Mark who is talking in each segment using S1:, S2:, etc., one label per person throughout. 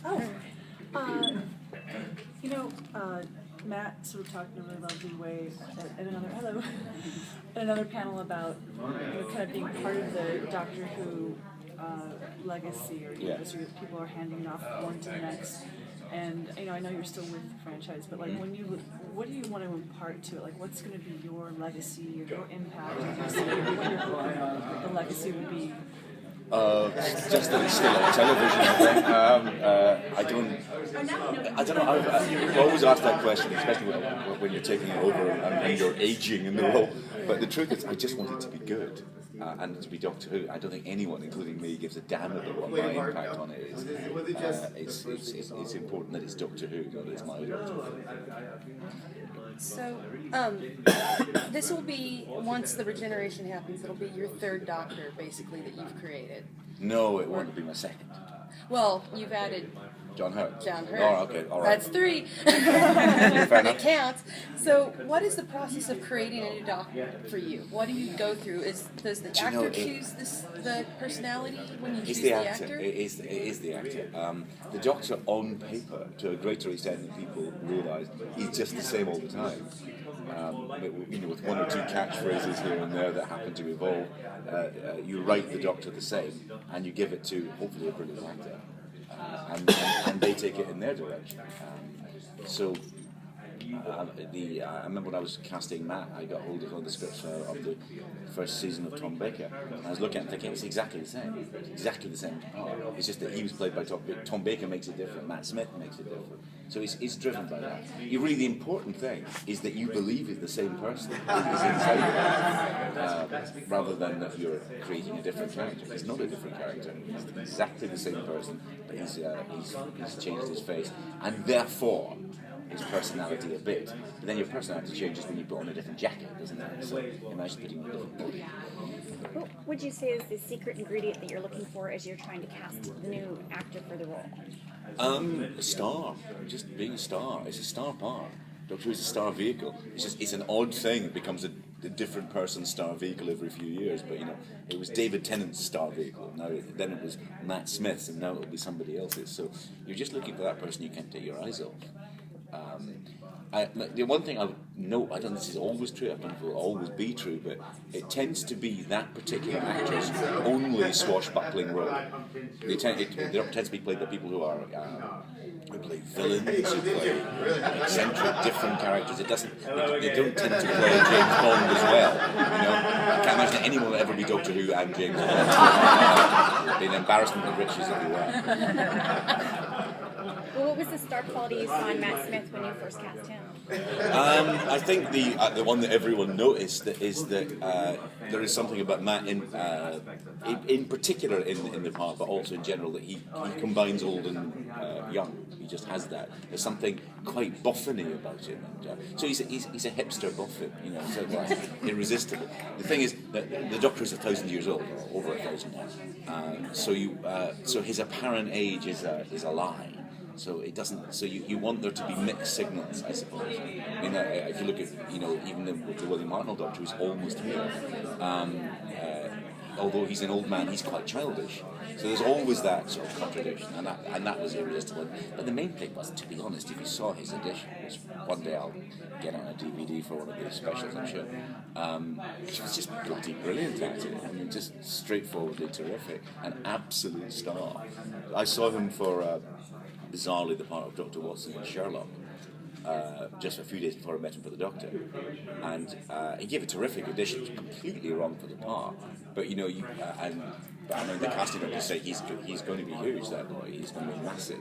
S1: Oh, uh, you know, Matt sort of talked in a really lovely way at another at another panel about kind of being part of the Doctor Who legacy, or legacy that people are handing off one to the next. And I know you're still with the franchise, but like what do you want to impart to it? Like, what's going to be your legacy or your impact? What the legacy would be?
S2: Just that it's still on television, I think. I don't know. I've always asked that question, especially when you're taking it over and you're aging in the role. But the truth is, I just want it to be good. And to be Doctor Who, I don't think anyone, including me, gives a damn about what my impact on it is. It's important that it's Doctor Who, not that it's my Doctor Who.
S3: So, this will be, once the regeneration happens, it'll be your third Doctor, basically, that you've created.
S2: No, it won't be my second.
S3: Well, you've added
S2: John Hurt.
S3: Oh,
S2: okay, all right.
S3: That's 3. It counts. So, what is the process of creating a new Doctor for you? What do you go through? Does the actor choose the personality when you choose the actor?
S2: It is the actor. The Doctor, on paper, to a greater extent than people realise, he's just the same all the time. With one or two catchphrases here and there that happen to evolve, you write the Doctor the same, and you give it to hopefully a brilliant actor. And they take it in their direction. I remember when I was casting Matt, I got hold of one of the scripts of the first season of Tom Baker, and I was looking at it thinking it's exactly the same. It's exactly the same part. It's just that he was played by Tom Baker. Tom Baker makes it different. Matt Smith makes it different. So it's driven by that. Really, the important thing is that you believe it's the same person that is inside you, rather than that you're creating a different character. He's not a different character. He's exactly the same person, but he's changed his face, and therefore his personality a bit. But then your personality changes when you put on a different jacket, doesn't it? So imagine putting on a different body.
S4: What would you say is the secret ingredient that you're looking for as you're trying to cast the new actor for the role?
S2: A star. Just being a star. It's a star part. Doctor Who's a star vehicle. It's an odd thing. It becomes a different person's star vehicle every few years. But it was David Tennant's star vehicle. Then it was Matt Smith's, and now it'll be somebody else's. So you're just looking for that person you can't take your eyes off. The one thing I would note, I don't know if this is always true, I don't know if it will always be true, but it tends to be that particular actor's only swashbuckling role. They tend to be played by people who play villains, who play eccentric, different characters. They don't tend to play James Bond as well. I can't imagine that anyone will ever be Doctor Who and James Bond. It'd be an embarrassment of riches everywhere.
S4: Well, what was the star quality you saw in Matt Smith when you first cast him?
S2: I think the one that everyone noticed is that there is something about Matt in particular in the part, but also in general, that he combines old and young. He just has that. There's something quite boffiny about him. So he's a hipster boffin, so irresistible. The thing is that the Doctor is 1,000 years old, or over 1,000 now. So his apparent age is a lie. So it doesn't. So you want there to be mixed signals, I suppose. If you look at even the William Hartnell Doctor, who's almost here, although he's an old man, he's quite childish. So there's always that sort of contradiction, and that was irresistible. But the main thing was, to be honest, if you saw his edition, which one day I'll get on a DVD for one of these specials, I'm sure. He was just bloody brilliant at it. Just straightforwardly terrific, an absolute star. I saw him for. Bizarrely, the part of Dr. Watson in Sherlock, just a few days before I met him for the Doctor, and he gave a terrific audition. It was completely wrong for the part, but I know the casting doctors say he's going to be huge. That boy, he's going to be massive,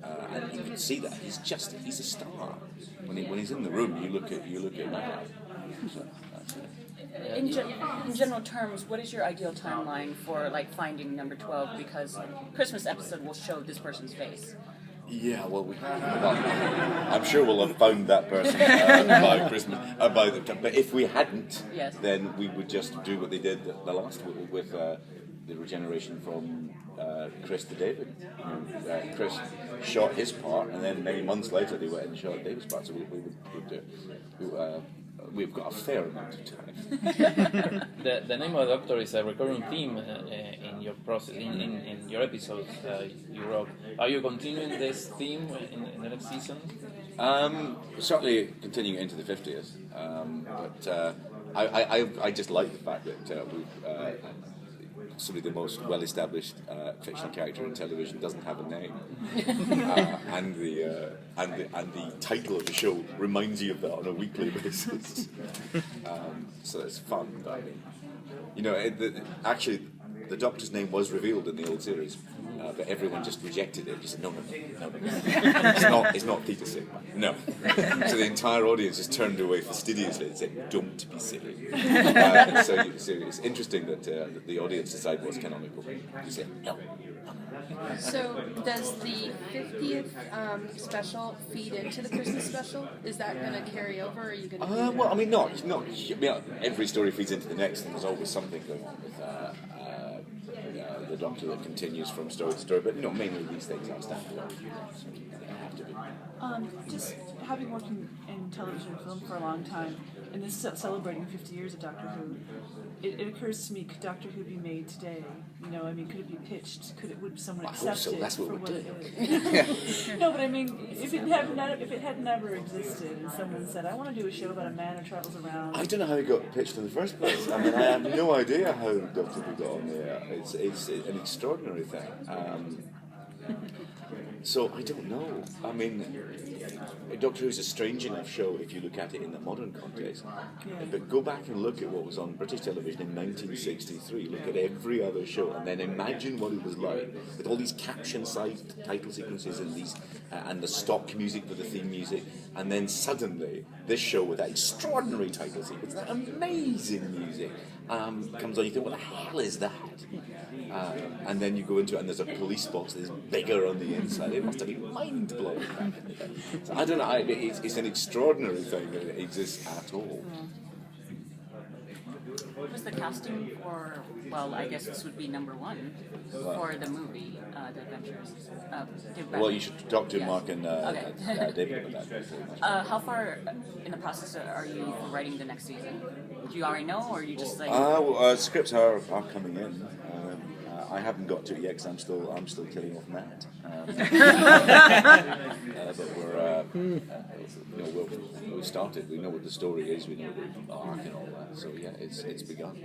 S2: and you can see that he's a star. When he's in the room, you look at Matt. So that's it.
S5: In general terms, what is your ideal timeline for finding number 12? Because Christmas episode will show this person's face.
S2: Yeah, I'm sure we'll have found that person by Christmas. But if we hadn't, then we would just do what they did the last with the regeneration from Chris to David. Chris shot his part, and then many months later they went and shot David's part. So we would do we've got a fair amount of time.
S6: The name of the Doctor is a recurring theme in your process, in your episodes you wrote. Are you continuing this theme in the next season?
S2: Certainly continuing into the 50th, but I just like the fact that we've sort of the most well-established fictional character in television doesn't have a name, and the title of the show reminds you of that on a weekly basis. So it's fun. But I mean, you know, actually, the Doctor's name was revealed in the old series, but everyone just rejected it. Just said, no. It's not Peter Sim. No. So the entire audience just turned away fastidiously and said, don't be silly. So it's interesting that the audience decide what's canonical. You say, no.
S3: So does the 50th special feed into the Christmas special? Is that going to carry over? Or are you going to?
S2: Well, I mean, not. Every story feeds into the next, and there's always something going on with the Doctor that continues from story to story. But no, mainly these things are standalone. So they have to be.
S1: Just having worked in television and film for a long time, and this is celebrating 50 years of Doctor Who, it occurs to me, could Doctor Who be made today? You know, I mean, could it be pitched? Would someone accept it
S2: that's what
S1: for
S2: we're
S1: what
S2: doing.
S1: it is? No, but I mean, if it had never existed, and someone said, "I want to do a show about a man who travels around,"
S2: I don't know how it got pitched in the first place. I mean, I have no idea how Doctor Who got on there. It's an extraordinary thing. So I don't know. I mean, Doctor Who is a strange enough show if you look at it in the modern context. But go back and look at what was on British television in 1963. Look at every other show, and then imagine what it was like with all these caption-sized title sequences and these and the stock music for the theme music, and then suddenly this show with that extraordinary title sequence, that amazing music comes on. You think, what the hell is that? And then you go into it, and there's a police box that's bigger on the inside. It must have been mind-blowing back in the day. So I don't know. It's an extraordinary thing that it exists at all.
S5: What was the casting for? Well, I guess this would be number one for the movie, The Adventures.
S2: Well, you should talk to
S5: Yes.
S2: Mark and David about that.
S5: How far in the process are you writing the next season? Do you already know, or are you just like?
S2: Scripts are coming in. I haven't got to it yet because I'm still killing off Matt. But we've started. We know what the story is. We know the arc and all that. So yeah, it's begun.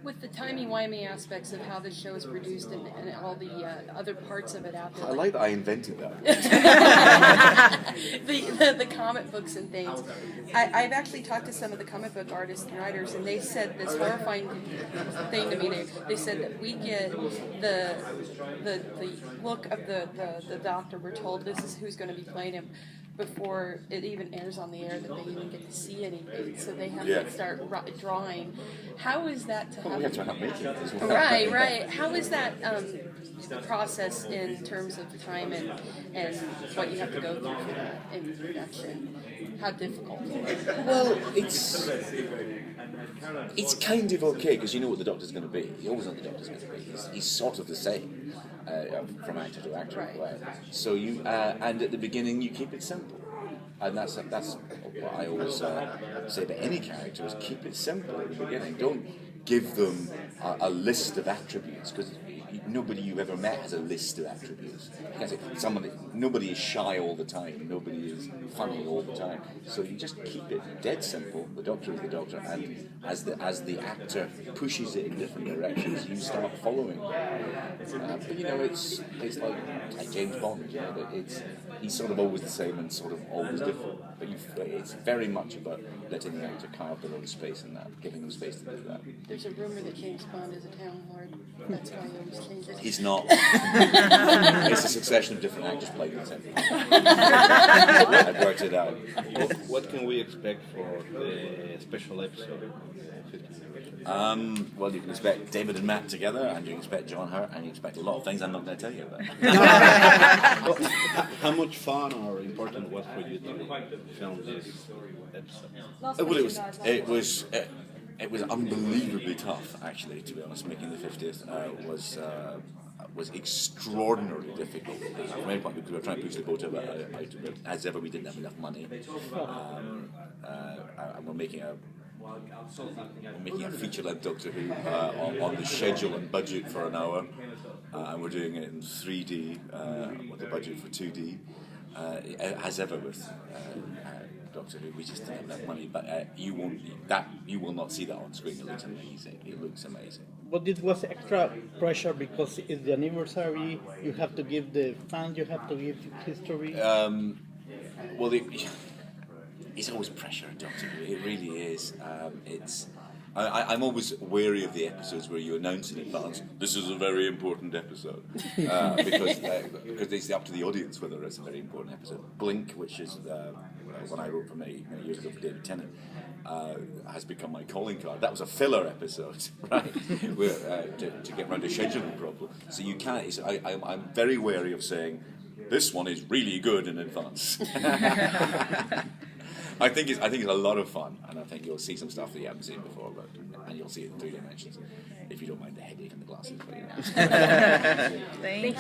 S3: With the timey-wimey aspects of how the show is produced and all the other parts of it out there.
S2: I like that I invented that.
S3: the comic books and things. I've actually talked to some of the comic book artists and writers, and they said this horrifying thing to me. They said that we get the look of the Doctor. We're told this is who's going to be playing him before it even airs on the air, that they even get to see anything. So they have to start drawing. How is that to happen?
S2: We have to have meetings as well.
S3: Right. How is that the process in terms of time and what you have to go through for that in production? How difficult?
S2: Well, it's kind of okay because you know what the Doctor's going to be. You always know what the Doctor's going to be. He's sort of the same from actor to actor.
S3: Right.
S2: So you and at the beginning you keep it simple, and that's what I always say to any character is keep it simple at the beginning. Don't give them a list of attributes because nobody you've ever met has a list of attributes. Nobody is shy all the time. Nobody is funny all the time. So you just keep it dead simple. The Doctor is the Doctor, and as the actor pushes it in different directions, you start following. But you know, it's like James Bond. You know, he's sort of always the same and sort of always different. But it's very much about letting the actor carve their own space in that, giving them space to do that.
S3: There's a rumor that James Bond is a Town Lord. That's why you always change it.
S2: He's not. It's a succession of different actors playing the same. I've worked it out.
S7: What can we expect for the special episode?
S2: Well, you can expect David and Matt together, and you can expect John Hurt, and you expect a lot of things I'm not going to tell you about.
S7: How much fun or important was for you to film this episode?
S2: Well, it was unbelievably tough, actually. To be honest, making the 50th was was extraordinarily difficult. From any point, we were trying to push the boat out of it. As ever, we didn't have enough money. And we're making a feature-length Doctor Who on the schedule and budget for an hour, and we're doing it in 3D with the budget for 2D. As ever with Doctor Who, we just don't have enough money. But you will not see that on screen. It looks amazing. It looks amazing.
S8: But it was extra pressure because it's the anniversary. You have to give the fans. You have to give history.
S2: Well, it's always pressure in Doctor Who. It really is. I'm always wary of the episodes where you announce in advance, this is a very important episode. Because it's up to the audience whether it's a very important episode. Blink, which is one I wrote for many years ago for David Tennant, has become my calling card. That was a filler episode, right? To get around a scheduling problem. So you can't. I'm very wary of saying, this one is really good in advance. I think it's a lot of fun, and I think you'll see some stuff that you haven't seen before, and you'll see it in 3 dimensions, if you don't mind the headache and the glasses. But,
S3: Thank you.